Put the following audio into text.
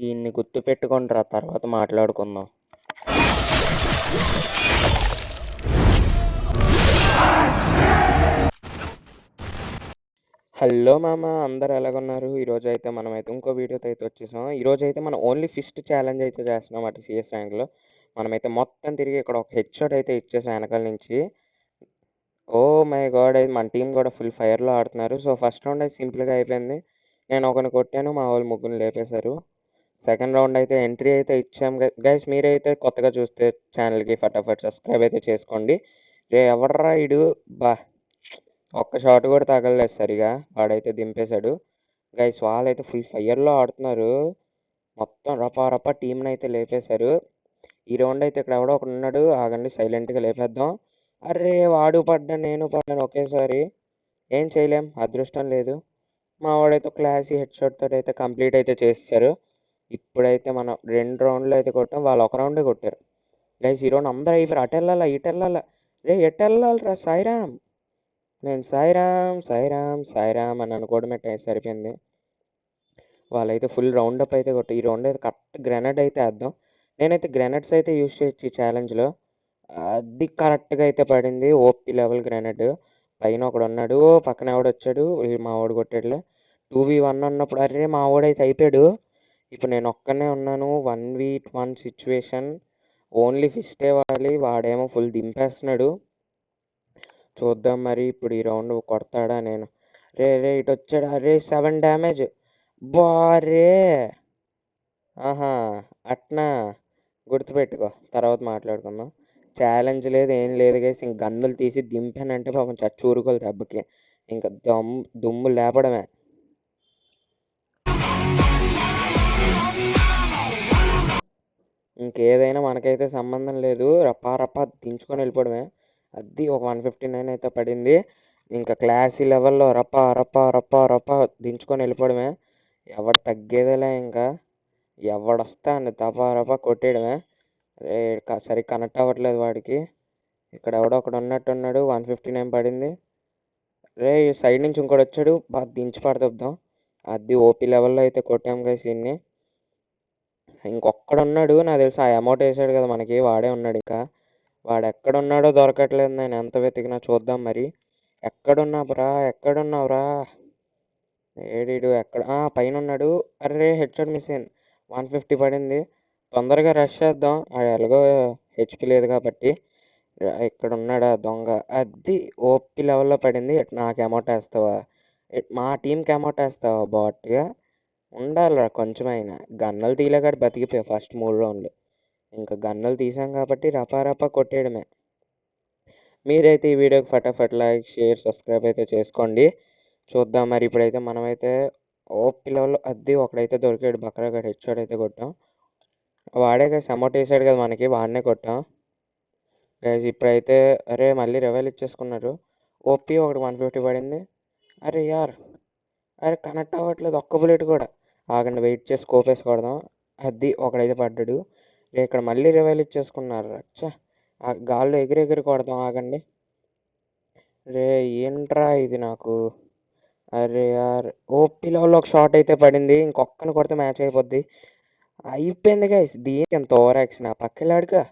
ఈయన్ని గుర్తుపెట్టుకోండిరా, తర్వాత మాట్లాడుకుందాం. హలో మామ, అందరు ఎలాగున్నారు? ఈరోజు అయితే మనమైతే ఇంకో వీడియోతో అయితే వచ్చేసాం. ఈరోజు అయితే మనం ఓన్లీ ఫిస్ట్ ఛాలెంజ్ అయితే చేస్తున్నాం అటు సిఎస్ ర్యాంక్లో. మనమైతే మొత్తం తిరిగి ఇక్కడ ఒక హెడ్ షాట్ అయితే ఇచ్చేసాం వెనకాల నుంచి. ఓ మై గాడ్, అయితే మన టీం కూడా ఫుల్ ఫైర్లో ఆడుతున్నారు. సో ఫస్ట్ రౌండ్ అయితే సింపుల్గా అయిపోయింది. నేను ఒకరిని కొట్టాను, మా వాళ్ళు ముగ్గురు లేపేశారు. సెకండ్ రౌండ్ అయితే ఎంట్రీ అయితే ఇచ్చాం. గైస్ మీరైతే కొత్తగా చూస్తే ఛానల్కి ఫటాఫట్ సబ్స్క్రైబ్ అయితే చేసుకోండి. రే ఎవర్రా ఇడు, బా ఒక్క షాట్ కూడా తగలలేదు సరిగా, వాడైతే దింపేశాడు. గైస్ వాళ్ళైతే ఫుల్ ఫైర్లో ఆడుతున్నారు. మొత్తం రపా రపా టీంని అయితే లేపేశారు. ఈ రౌండ్ అయితే ఇక్కడ ఎవడో ఒకడు ఉన్నాడు, ఆగండి సైలెంట్గా లేపేద్దాం. అరే వాడు పడ్డా, నేను పడ్డాను ఒకేసారి. ఏం చేయలేం, అదృష్టం లేదు. మా వాడైతే క్లాసీ హెడ్ షాట్ తోటి అయితే కంప్లీట్ అయితే చేస్తారు. ఇప్పుడైతే మనం 2 రౌండ్లు అయితే కొట్టాం, వాళ్ళు ఒక రౌండే కొట్టారు. గైస్ ఈ రౌండ్ అందరూ అయిపోయారు, అటు వెళ్ళాలా ఇటు వెళ్ళాలా. రే ఎటు వెళ్ళాలిరా సాయిరామ్, నేను సాయిరామ్ సాయిరామ్ సాయిరామ్ అని అనుకోవడమే సరిపోయింది. వాళ్ళైతే ఫుల్ రౌండప్ అయితే ఈ రౌండ్ అయితే కరెక్ట్ గ్రెనేడ్ అయితే వేద్దాం. నేనైతే గ్రెనేడ్స్ అయితే యూజ్ చేయొచ్చు ఈ ఛాలెంజ్లో. అది కరెక్ట్గా అయితే పడింది, ఓపీ లెవెల్ గ్రెనేడ్. పైన ఒకడు ఉన్నాడు, పక్కన ఎవడు వచ్చాడు, మా వాడు కొట్టాడులే. 2v1 అన్నప్పుడు అరే మా వాడైతే అయిపోయాడు. ఇప్పుడు నేను ఒక్కనే ఉన్నాను, 1v1 సిచ్యువేషన్. ఓన్లీ ఫిస్టే వాడాలి, వాడేమో ఫుల్ దింపేస్తున్నాడు. చూద్దాం మరి ఇప్పుడు ఈ రౌండ్ కొడతాడా. నేను రే రే ఇటు వచ్చాడు, అరే 7 డ్యామేజ్. బారే, ఆహా అట్నా, గుర్తుపెట్టుకో, తర్వాత మాట్లాడుకుందాం. ఛాలెంజ్ లేదు ఏం లేదు గైస్, ఇంక గన్నులు తీసి దింపానంటే పాపం చచ్చూరుకోలు దెబ్బకి, ఇంకా దుమ్ము లేపడమే. ఇంకేదైనా మనకైతే సంబంధం లేదు, రప్పా రప్పా దించుకొని వెళ్ళిపోవడమే. అది ఒక 159 అయితే పడింది. ఇంకా క్లాసీ లెవెల్లో రప్పా రప్పా రప్పా రప్పా దించుకొని వెళ్ళిపోవడమే. ఎవడు తగ్గేదేలే, ఇంకా ఎవడొస్తా అండి తపా రపా కొట్టేయడమే. సరి కనెక్ట్ అవ్వట్లేదు వాడికి. ఇక్కడ ఎవడో ఒకడు ఉన్నట్టున్నాడు, 159 పడింది. రే సైడ్ నుంచి ఇంకోటి వచ్చాడు, బాగా దించి పడదొద్దాం. అది ఓపీ లెవెల్లో అయితే కొట్టాం గైస్ దీన్ని. ఇంకొక్కడున్నాడు నాకు తెలుసు, ఆ అమౌంట్ వేసాడు కదా మనకి, వాడే ఉన్నాడు. ఇంకా వాడు ఎక్కడున్నాడో దొరకట్లేదు, నేను ఎంత వెతికినా. చూద్దాం మరి, ఎక్కడున్నావురా ఎక్కడున్నావురా, ఏడీడు ఎక్కడ, పైన ఉన్నాడు. అరే హెడ్ షాట్ మిస్ అయింది, 150 పడింది. తొందరగా రష్ చేద్దాం, ఎలాగో హెచ్పి లేదు కాబట్టి. ఇక్కడ ఉన్నాడా దొంగ, అది ఓపీ లెవెల్లో పడింది. నాకు అమౌంట్ వేస్తావా, మా టీంకి అమౌంట్ వేస్తావా బాట్గా, ఉండాలిరా కొంచెమైనా. గన్నలు తీయలేకాడు బతికిపోయావు ఫస్ట్ 3 రౌండ్లు. ఇంకా గన్నలు తీసాం కాబట్టి రపా రపా కొట్టేయడమే. మీరైతే ఈ వీడియోకి ఫటాఫట్ లైక్ షేర్ సబ్స్క్రైబ్ అయితే చేసుకోండి. చూద్దాం మరి ఇప్పుడైతే మనమైతే ఓపీ లెవెల్లో అది ఒకడైతే దొరికాడు, బక్రాగా హెడ్ షాట్ అయితే కొట్టాం. వాడే కదా అమౌంట్ వేసాడు కదా మనకి, వాడినే కొట్టాం గైస్. ఇప్పుడైతే అరే మళ్ళీ రివైల్ ఇచ్చేసుకున్నారు. ఓపీ ఒకటి 150 పడింది. అరే యార్, అరే కనెక్ట్ అవ్వట్లేదు ఒక్క బుల్లెట్ కూడా. ఆగండి వెయిట్ చేసి స్కోప్ వేసి కొడదాం. అది ఒకడైతే పడ్డాడు. ఇక్కడ మళ్ళీ రివైల్ ఇచ్చేసుకున్నారు. అచ్చా, ఆ గాల్లో ఎగిరి కొడదాం, ఆగండి. రే ఏంట్రా ఇది నాకు, అరే యార్ ఓపీ లెవెల్లో ఒక షాట్ అయితే పడింది, ఇంకొక్కని కొడితే మ్యాచ్ అయిపోద్ది. అయిపోయింది గైస్, దీనికి ఎంత ఓవర్ యాక్షన్. ఆ పక్కలాడుగా